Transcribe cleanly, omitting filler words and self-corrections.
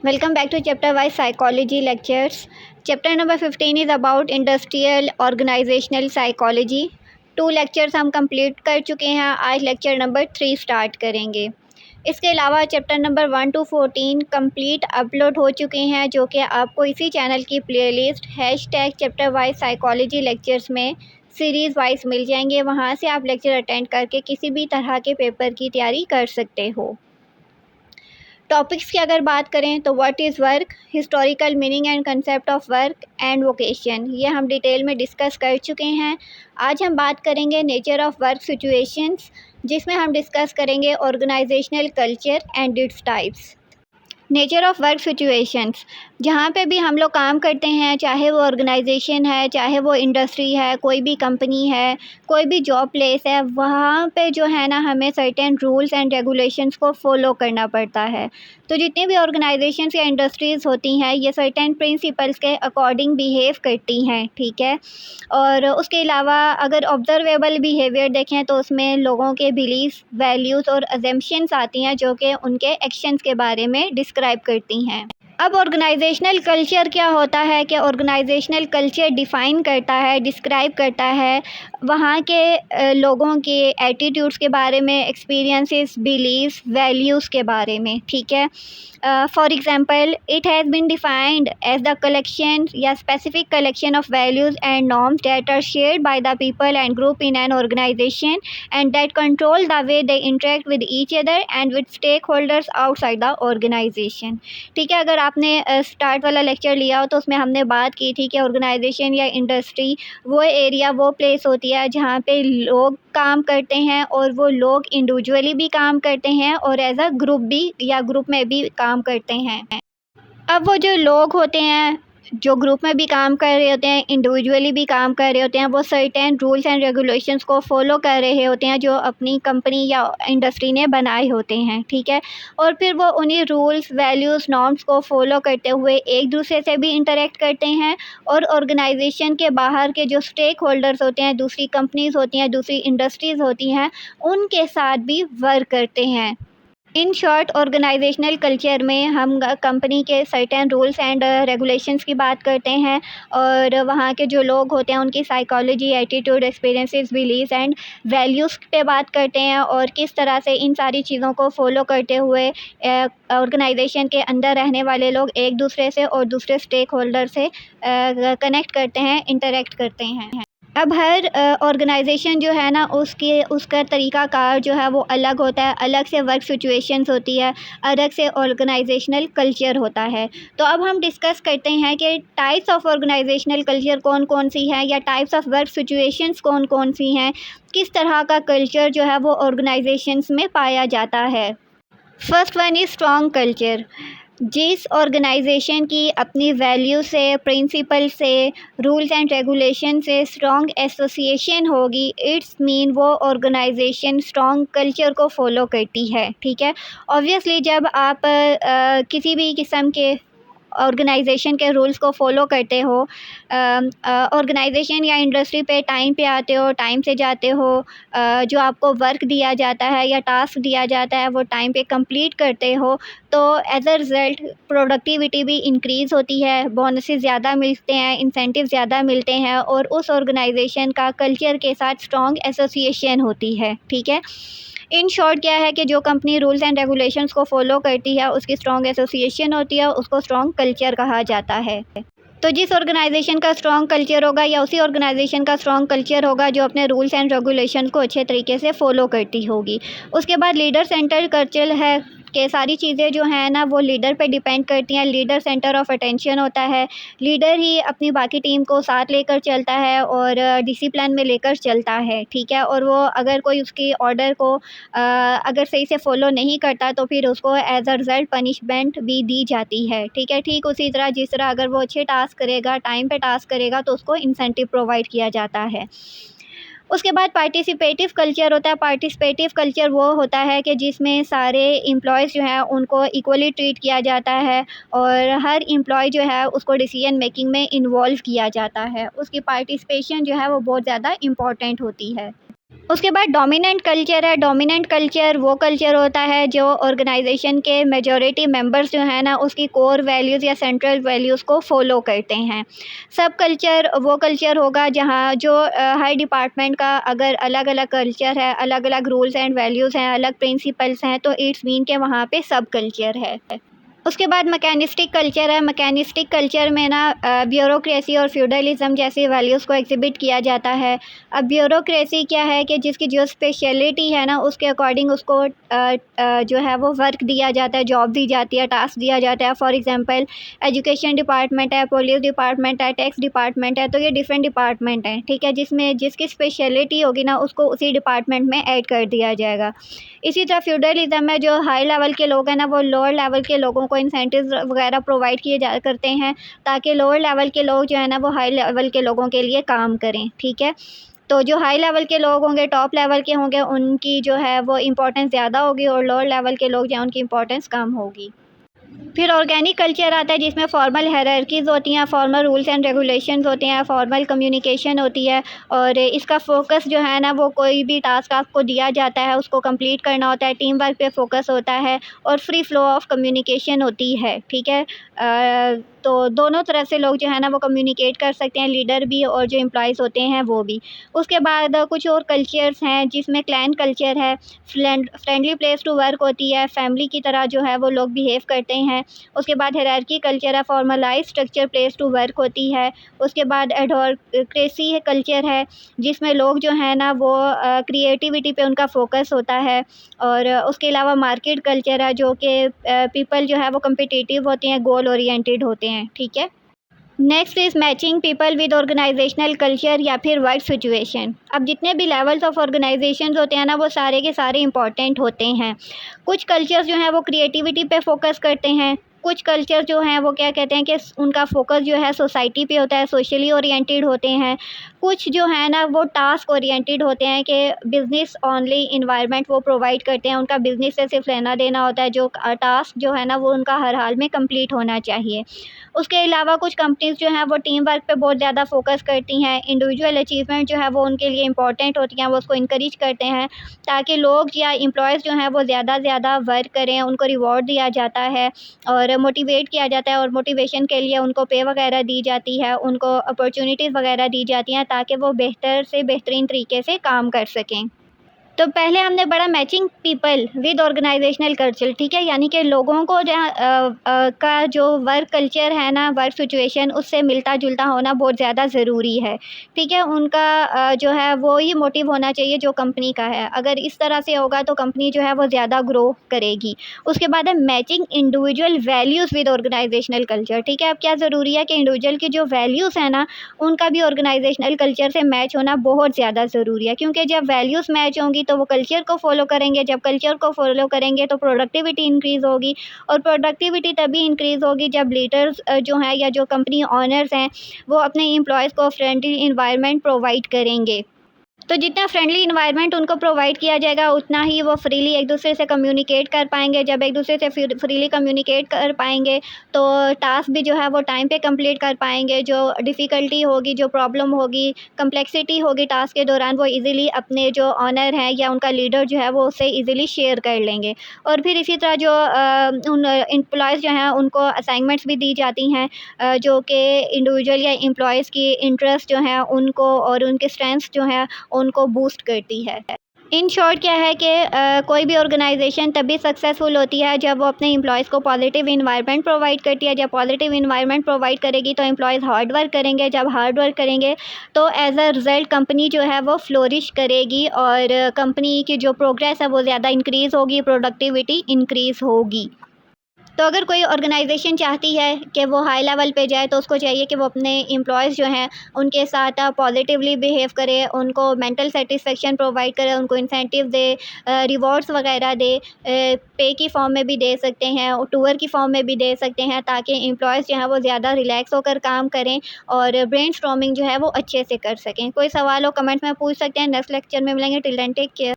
Welcome back to chapter wise psychology lectures. Chapter number 15 is about industrial organizational psychology. 2 lectures हम complete कर चुके हैं. आज lecture number 3 start करेंगे. इसके अलावा chapter number 1 to 14 complete upload हो चुके हैं, जो कि आपको इसी चैनल की playlist #chapter wise psychology lectures में सीरीज़ वाइज मिल जाएंगे. वहां से आप लेक्चर अटेंड करके किसी भी तरह के पेपर की तैयारी कर सकते हो. टॉपिक्स की अगर बात करें तो what is work, historical meaning and concept of work and vocation, ये हम डिटेल में डिस्कस कर चुके हैं. आज हम बात करेंगे नेचर ऑफ वर्क सिचुएशंस, जिसमें हम डिस्कस करेंगे organisational culture and its types. Nature of work situations, जहाँ पे भी हम लोग काम करते हैं, चाहे वो ऑर्गेनाइजेशन है, चाहे वो इंडस्ट्री है, कोई भी कंपनी है, कोई भी जॉब प्लेस है, वहाँ पे जो है ना हमें सर्टेन रूल्स एंड रेगुलेशंस को फॉलो करना पड़ता है. तो जितनी भी ऑर्गेनाइजेशंस या इंडस्ट्रीज़ होती हैं, ये सर्टेन प्रिंसिपल्स के अकॉर्डिंग बिहेव करती हैं, ठीक है. और उसके अलावा अगर ऑब्जर्वेबल बिहेवियर देखें तो उसमें लोगों के बिलीफ, वैल्यूज़ और अजम्पशंस आती हैं, जो कि उनके एक्शंस के बारे में डिस्क्राइब करती हैं. अब ऑर्गेनाइजेशनल कल्चर क्या होता है कि ऑर्गेनाइजेशनल कल्चर डिफ़ाइन करता है, डिस्क्राइब करता है वहाँ के लोगों के एटीट्यूड्स के बारे में, एक्सपीरियंसेस, बिलीव्स, वैल्यूज़ के बारे में, ठीक है. For example, it has been defined as the collection या specific collection of values and norms that are shared by the people and group in an organization and that control the way they interact with each other and with stakeholders outside the organization. ठीक है, अगर आपने start वाला lecture लिया हो तो उसमें हमने बात की थी कि ऑर्गेनाइजेशन या इंडस्ट्री वो एरिया, वो प्लेस होती है जहाँ पे लोग काम करते हैं, और वो लोग इंडिविजुअली भी काम करते हैं और एज अ ग्रुप भी या ग्रुप में भी काम करते हैं. अब वो जो लोग होते हैं, जो ग्रुप में भी काम कर रहे होते हैं, इंडिविजुअली भी काम कर रहे होते हैं, वो सर्टेन रूल्स एंड रेगुलेशंस को फॉलो कर रहे होते हैं जो अपनी कंपनी या इंडस्ट्री ने बनाए होते हैं, ठीक है. और फिर वो उन्हीं रूल्स, वैल्यूज़, नॉर्म्स को फॉलो करते हुए एक दूसरे से भी इंटरेक्ट करते हैं, और ऑर्गेनाइजेशन के बाहर के जो स्टेक होल्डर्स होते हैं, दूसरी कंपनीज़ होती हैं, दूसरी इंडस्ट्रीज़ होती हैं, उनके साथ भी वर्क करते हैं. इन शॉर्ट, ऑर्गेनाइजेशनल कल्चर में हम कंपनी के सर्टेन रूल्स एंड रेगुलेशंस की बात करते हैं, और वहाँ के जो लोग होते हैं उनकी psychology, attitude, experiences, beliefs and values पे बात करते हैं, और किस तरह से इन सारी चीज़ों को फॉलो करते हुए ऑर्गेनाइजेशन के अंदर रहने वाले लोग एक दूसरे से और दूसरे स्टेक होल्डर से कनेक्ट करते हैं, इंटरेक्ट करते हैं. अब हर ऑर्गेनाइजेशन जो है ना उसका तरीक़ाकार जो है वो अलग होता है, अलग से वर्क सिचुएशंस होती है, अलग से ऑर्गेनाइजेशनल कल्चर होता है. तो अब हम डिस्कस करते हैं कि टाइप्स ऑफ ऑर्गेनाइजेशनल कल्चर कौन कौन सी हैं, या टाइप्स ऑफ वर्क सिचुएशंस कौन कौन सी हैं, किस तरह का कल्चर जो है वो ऑर्गेनाइजेशंस में पाया जाता है. First one is strong culture. जिस ऑर्गेनाइजेशन की अपनी वैल्यू से, प्रिंसिपल से, रूल्स एंड रेगुलेशन से स्ट्रॉन्ग एसोसिएशन होगी, इट्स मीन वो ऑर्गेनाइजेशन स्ट्रॉन्ग कल्चर को फॉलो करती है, ठीक है. ऑब्वियसली जब आप किसी भी किस्म के ऑर्गेनाइजेशन के रूल्स को फॉलो करते हो, ऑर्गेनाइजेशन या इंडस्ट्री पे टाइम पे आते हो, टाइम से जाते हो, जो आपको वर्क दिया जाता है या टास्क दिया जाता है वो टाइम पे कंप्लीट करते हो, तो एज अ रिज़ल्ट प्रोडक्टिविटी भी इंक्रीज़ होती है, बोनसेस ज़्यादा मिलते हैं, इंसेंटिव ज़्यादा मिलते हैं, और उस ऑर्गेनाइजेशन का कल्चर के साथ स्ट्रॉन्ग एसोसिएशन होती है, ठीक है. इन शॉर्ट क्या है कि जो कंपनी रूल्स एंड रेगुलेशंस को फॉलो करती है उसकी स्ट्रॉन्ग एसोसिएशन होती है, उसको स्ट्रॉन्ग कल्चर कहा जाता है. तो जिस ऑर्गेनाइजेशन का स्ट्रॉन्ग कल्चर होगा, या उसी ऑर्गेनाइजेशन का स्ट्रॉन्ग कल्चर होगा जो अपने रूल्स एंड रेगुलेशन को अच्छे तरीके से फॉलो करती होगी. उसके बाद लीडर सेंटर कल्चर है कि सारी चीज़ें जो हैं ना वो लीडर पे डिपेंड करती हैं. लीडर सेंटर ऑफ अटेंशन होता है, लीडर ही अपनी बाकी टीम को साथ लेकर चलता है और डिसिप्लिन में लेकर चलता है, ठीक है. और वो अगर कोई उसकी ऑर्डर को अगर सही से फॉलो नहीं करता तो फिर उसको एज अ रिज़ल्ट पनिशमेंट भी दी जाती है, ठीक है. ठीक उसी तरह जिस तरह अगर वो अच्छे टास्क करेगा, टाइम पे टास्क करेगा, तो उसको इंसेंटिव प्रोवाइड किया जाता है. उसके बाद पार्टिसिपेटिव कल्चर होता है. पार्टिसिपेटिव कल्चर वो होता है कि जिसमें सारे एम्प्लॉयज़ जो हैं उनको इक्वली ट्रीट किया जाता है, और हर एम्प्लॉय जो है उसको डिसीजन मेकिंग में इन्वॉल्व किया जाता है. उसकी पार्टिसिपेशन जो है वो बहुत ज़्यादा इम्पॉर्टेंट होती है. उसके बाद डोमिनेंट कल्चर है। डोमिनेंट कल्चर वो कल्चर होता है जो ऑर्गेनाइजेशन के मेजॉरिटी मेंबर्स जो है ना उसकी कोर वैल्यूज़ या सेंट्रल वैल्यूज़ को फॉलो करते हैं। सब कल्चर वो कल्चर होगा जहाँ जो हर डिपार्टमेंट का अगर अलग अलग कल्चर है, अलग अलग रूल्स एंड वैल्यूज़ हैं, अलग प्रिंसिपल्स हैं, तो इट्स मीन के वहाँ पे सब कल्चर है। उसके बाद मैकेनिस्टिक कल्चर है। मैकेनिस्टिक कल्चर में ना ब्यूरोक्रेसी और फ्यूडलिज़्म जैसी वैल्यूज़ को एग्ज़िबिट किया जाता है। अब ब्यूरोक्रेसी क्या है कि जिसकी जो स्पेशलिटी है ना उसके अकॉर्डिंग उसको जो है वो वर्क दिया जाता है, जॉब दी जाती है, टास्क दिया जाता है। फॉर एग्ज़ाम्पल एजुकेशन डिपार्टमेंट है, पुलिस डिपार्टमेंट है, टैक्स डिपार्टमेंट है, तो ये डिफरेंट डिपार्टमेंट हैं, ठीक है, जिसमें जिसकी स्पेशलिटी होगी ना उसको उसी डिपार्टमेंट में ऐड कर दिया जाएगा। इसी तरह फ्यूडलिज़्म में जो हाई लेवल के लोग हैं ना वो लोअर लेवल के लोगों को इंसेंटिव्स वगैरह प्रोवाइड किए जा करते हैं ताकि लोअर लेवल के लोग जो है ना वो हाई लेवल के लोगों के लिए काम करें, ठीक है। तो जो हाई लेवल के लोग होंगे, टॉप लेवल के होंगे, उनकी जो है वो इम्पोर्टेंस ज़्यादा होगी और लोअर लेवल के लोग जो हैं उनकी इम्पोर्टेंस कम होगी। फिर ऑर्गेनिक कल्चर आता है जिसमें फॉर्मल हायरार्कीज़ होती हैं, फॉर्मल रूल्स एंड रेगुलेशंस होते हैं, फॉर्मल कम्युनिकेशन होती है और इसका फ़ोकस जो है ना वो कोई भी टास्क आपको दिया जाता है उसको कंप्लीट करना होता है, टीम वर्क पे फ़ोकस होता है और फ्री फ्लो ऑफ कम्युनिकेशन होती है, ठीक है। तो दोनों तरफ से लोग जो है ना वो कम्युनिकेट कर सकते हैं, लीडर भी और जो एम्प्लॉइज़ होते हैं वो भी। उसके बाद कुछ और कल्चर्स हैं जिसमें क्लैन कल्चर है, फ्रेंडली प्लेस टू वर्क होती है, फैमिली की तरह जो है वो लोग बिहेव करते हैं। उसके बाद हायरार्की कल्चर है, formalised structure place to work होती है। उसके बाद एडहोक्रेसी है कल्चर है जिसमें लोग जो हैं ना वो क्रिएटिविटी पे उनका फ़ोकस होता है और उसके अलावा मार्केट कल्चर है जो कि पीपल जो है वो कम्पिटिटिव होते हैं, गोल ओरिएंटेड होते हैं, ठीक है। Next is matching people with organisational culture या फिर वर्क सिचुएशन। अब जितने भी लेवल्स ऑफ ऑर्गेनाइजेशन होते हैं ना वो सारे के सारे इंपॉर्टेंट होते हैं। कुछ कल्चर्स जो हैं वो क्रिएटिविटी पे फोकस करते हैं, कुछ कल्चर जो हैं वो क्या कहते हैं कि उनका फोकस जो है सोसाइटी पे होता है, सोशली ओरिएंटेड होते हैं। कुछ जो है ना वो टास्क ओरिएंटेड होते हैं कि बिज़नेस ओनली इन्वायरमेंट वो प्रोवाइड करते हैं, उनका बिज़नेस से सिर्फ लेना देना होता है, जो टास्क जो है ना वो उनका हर हाल में कंप्लीट होना चाहिए। उसके अलावा कुछ कंपनीज़ जो हैं वो टीम वर्क पे बहुत ज़्यादा फ़ोकस करती हैं, इंडिविजुअल अचीवमेंट जो है वो उनके लिए इम्पॉर्टेंट होती हैं, वो उसको इनकरेज करते हैं ताकि लोग या एम्प्लॉयज़ जो हैं वो ज़्यादा से ज़्यादा वर्क करें, उनको रिवॉर्ड दिया जाता है और मोटिवेट किया जाता है और मोटिवेशन के लिए उनको पे वगैरह दी जाती है, उनको अपॉर्च्युनिटीज़ वगैरह दी जाती हैं ताकि वो बेहतर से बेहतरीन तरीके से काम कर सकें। तो पहले हमने पढ़ा matching people with organisational culture, ठीक है, यानी कि लोगों को जहाँ का जो वर्क कल्चर है ना, वर्क सिचुएशन उससे मिलता जुलता होना बहुत ज़्यादा ज़रूरी है, ठीक है। उनका जो है वो ही मोटिव होना चाहिए जो कंपनी का है। अगर इस तरह से होगा तो कंपनी जो है वो ज़्यादा ग्रो करेगी। उसके बाद है matching individual values with organisational culture, ठीक है। अब क्या ज़रूरी है कि इंडिविजुअल की जो वैल्यूज़ हैं ना उनका भी ऑर्गेनाइजेशनल कल्चर से मैच होना बहुत ज़्यादा ज़रूरी है, क्योंकि जब वैल्यूज़ मैच होंगी तो वो कल्चर को फॉलो करेंगे, जब कल्चर को फॉलो करेंगे तो प्रोडक्टिविटी इंक्रीज़ होगी और प्रोडक्टिविटी तभी इंक्रीज़ होगी जब लीडर्स जो हैं या जो कंपनी ओनर्स हैं वो अपने एम्प्लॉयज़ को फ्रेंडली एनवायरनमेंट प्रोवाइड करेंगे। तो जितना फ्रेंडली इन्वायरमेंट उनको प्रोवाइड किया जाएगा उतना ही वो फ्रीली एक दूसरे से कम्युनिकेट कर पाएंगे। जब एक दूसरे से फ्रीली कम्युनिकेट कर पाएंगे तो टास्क भी जो है वो टाइम पे कंप्लीट कर पाएंगे। जो डिफ़िकल्टी होगी, जो प्रॉब्लम होगी, कम्प्लेक्सिटी होगी टास्क के दौरान, वो इजीली अपने जो ऑनर हैं या उनका लीडर जो है वो उससे इजीली शेयर कर लेंगे। और फिर इसी तरह जो उन एम्प्लॉयज़ जो हैं उनको असाइनमेंट्स भी दी जाती हैं जो कि इंडिविजुअल या एम्प्लॉयज़ की इंटरेस्ट जो हैं उनको और उनके स्ट्रेंथ्स जो हैं उनको बूस्ट करती है। इन शॉर्ट क्या है कि कोई भी ऑर्गेनाइजेशन तभी सक्सेसफुल होती है जब वो अपने एम्प्लॉयज़ को पॉजिटिव इन्वायरमेंट प्रोवाइड करती है। जब पॉजिटिव इन्वायरमेंट प्रोवाइड करेगी तो एम्प्लॉयज़ हार्ड वर्क करेंगे, जब हार्ड वर्क करेंगे तो एज अ रिज़ल्ट कंपनी जो है वो फ्लोरिश करेगी और कंपनी की जो प्रोग्रेस है वो ज़्यादा इंक्रीज़ होगी, प्रोडक्टिविटी इंक्रीज़ होगी। तो अगर कोई ऑर्गेनाइजेशन चाहती है कि वो हाई लेवल पे जाए तो उसको चाहिए कि वो अपने एम्प्लॉयज़ जो हैं उनके साथ पॉजिटिवली बिहेव करे, उनको मेंटल सेटिस्फेक्शन प्रोवाइड करे, उनको इंसेंटिव दे, रिवॉर्ड्स वगैरह दे, पे की फॉर्म में भी दे सकते हैं और टूर की फॉर्म में भी दे सकते हैं ताकि एम्प्लॉयज़ जो हैं वो ज़्यादा रिलैक्स होकर काम करें और ब्रेनस्टॉर्मिंग जो है वो अच्छे से कर सकें। कोई सवाल हो कमेंट्स में पूछ सकते हैं। नेक्स्ट लेक्चर में मिलेंगे। Till then take care.